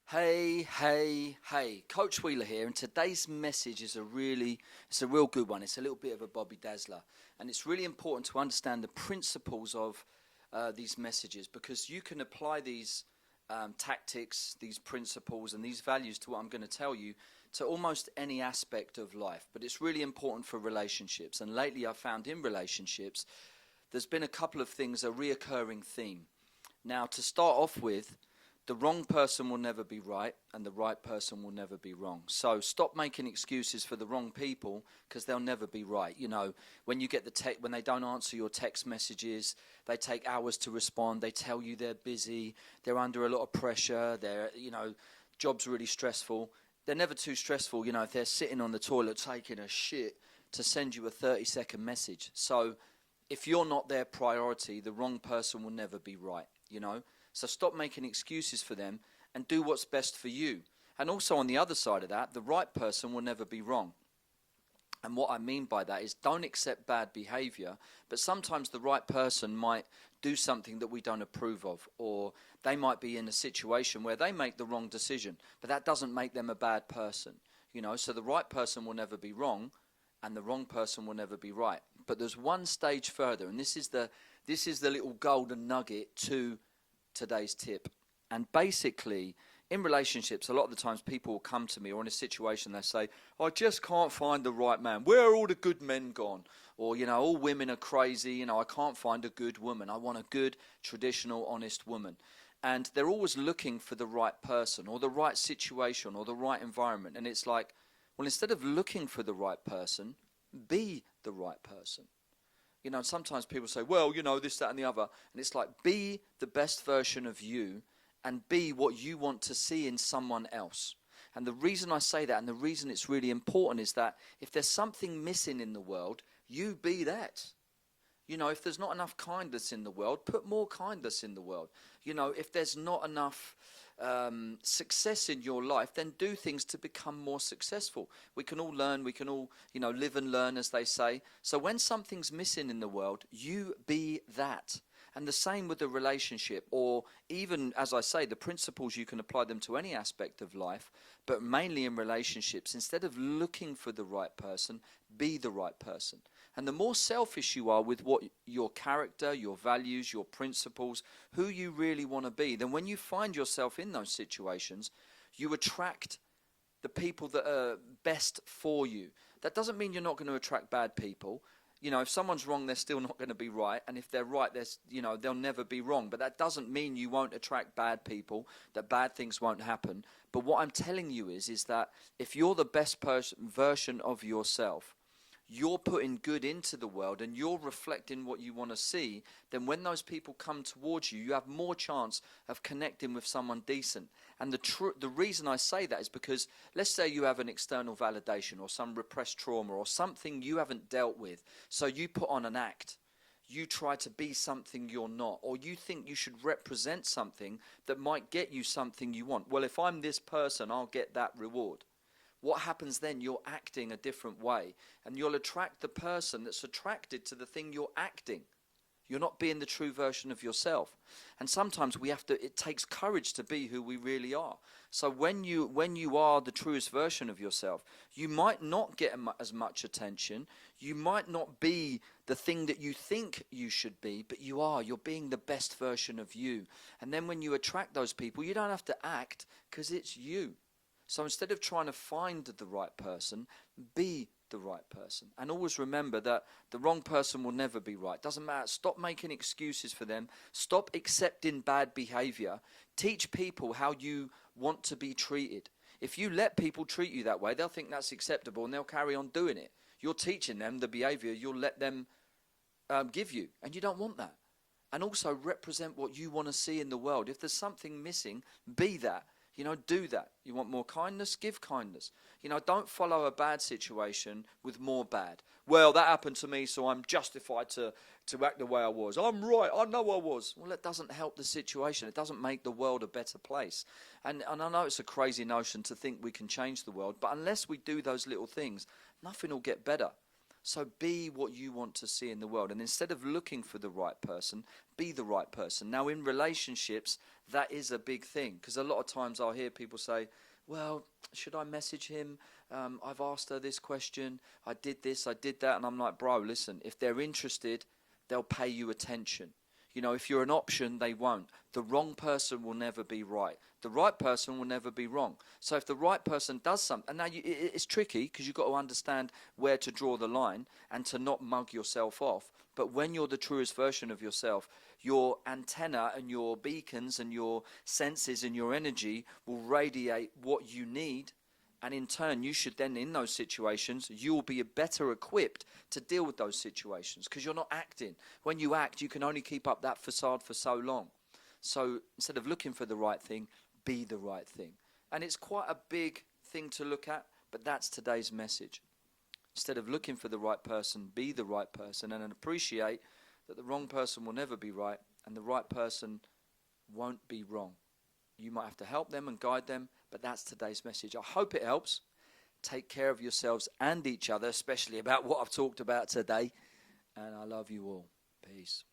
Hey, Coach Wheeler here, and today's message is it's a real good one. It's a little bit of a Bobby Dazzler, and it's really important to understand the principles of these messages because you can apply these tactics, these principles, and these values to what I'm going to tell you to almost any aspect of life. But it's really important for relationships, and lately I've found in relationships, there's been a couple of things, a reoccurring theme. Now, to start off with, the wrong person will never be right and the right person will never be wrong. So stop making excuses for the wrong people because they'll never be right. You know, when you get when they don't answer your text messages, they take hours to respond, they tell you they're busy, they're under a lot of pressure, job's really stressful. They're never too stressful, if they're sitting on the toilet taking a shit to send you a 30-second message. So if you're not their priority, the wrong person will never be right. So stop making excuses for them and do what's best for you. And also on the other side of that, the right person will never be wrong. And what I mean by that is don't accept bad behavior, but sometimes the right person might do something that we don't approve of, or they might be in a situation where they make the wrong decision, but that doesn't make them a bad person. So the right person will never be wrong and the wrong person will never be right. But there's one stage further, and this is the little golden nugget to today's tip. And basically, in relationships, a lot of the times people will come to me or in a situation they say, I just can't find the right man. Where are all the good men gone? Or, all women are crazy. I can't find a good woman. I want a good, traditional, honest woman. And they're always looking for the right person or the right situation or the right environment. And it's like, well, instead of looking for the right person, be the right person. Sometimes people say, well, this, that, and the other. And it's like, be the best version of you and be what you want to see in someone else. And the reason I say that and the reason it's really important is that if there's something missing in the world, you be that. If there's not enough kindness in the world, put more kindness in the world. If there's not enough success in your life, then do things to become more successful. We can all learn, we can all, live and learn, as they say. So when something's missing in the world, you be that. And the same with the relationship, or even, as I say, the principles, you can apply them to any aspect of life, but mainly in relationships. Instead of looking for the right person, be the right person. And the more selfish you are with what your character, your values, your principles, who you really want to be, then when you find yourself in those situations, you attract the people that are best for you. That doesn't mean you're not going to attract bad people. If someone's wrong, they're still not going to be right. And if they're right, they'll never be wrong. But that doesn't mean you won't attract bad people, that bad things won't happen. But what I'm telling you is that if you're the best version of yourself, you're putting good into the world and you're reflecting what you want to see, then when those people come towards you, you have more chance of connecting with someone decent. And the reason I say that is because let's say you have an external validation or some repressed trauma or something you haven't dealt with. So you put on an act. You try to be something you're not, or you think you should represent something that might get you something you want. Well, if I'm this person, I'll get that reward. What happens then? You're acting a different way, and you'll attract the person that's attracted to the thing you're acting. You're not being the true version of yourself. And sometimes it takes courage to be who we really are. So when you are the truest version of yourself, you might not get as much attention. You might not be the thing that you think you should be, but you're being the best version of you. And then when you attract those people, you don't have to act because it's you. So instead of trying to find the right person, be the right person. And always remember that the wrong person will never be right. Doesn't matter. Stop making excuses for them. Stop accepting bad behavior. Teach people how you want to be treated. If you let people treat you that way, they'll think that's acceptable and they'll carry on doing it. You're teaching them the behavior you'll let them give you. And you don't want that. And also represent what you want to see in the world. If there's something missing, be that. Do that. You want more kindness? Give kindness. Don't follow a bad situation with more bad. Well, that happened to me, so I'm justified to act the way I was. I'm right. I know I was. Well, it doesn't help the situation. It doesn't make the world a better place. And I know it's a crazy notion to think we can change the world, but unless we do those little things, nothing will get better. So be what you want to see in the world. And instead of looking for the right person, be the right person. Now, in relationships, that is a big thing, because a lot of times I'll hear people say, well, should I message him? I've asked her this question. I did this, I did that. And I'm like, bro, listen, if they're interested, they'll pay you attention. You know, if you're an option, they won't. The wrong person will never be right. The right person will never be wrong. So if the right person does something, and now it's tricky because you've got to understand where to draw the line and to not mug yourself off. But when you're the truest version of yourself, your antenna and your beacons and your senses and your energy will radiate what you need. And in turn, you should then, in those situations, you will be better equipped to deal with those situations because you're not acting. When you act, you can only keep up that facade for so long. So instead of looking for the right thing, be the right thing. And it's quite a big thing to look at, but that's today's message. Instead of looking for the right person, be the right person and appreciate that the wrong person will never be right and the right person won't be wrong. You might have to help them and guide them, but that's today's message. I hope it helps. Take care of yourselves and each other, especially about what I've talked about today. And I love you all. Peace.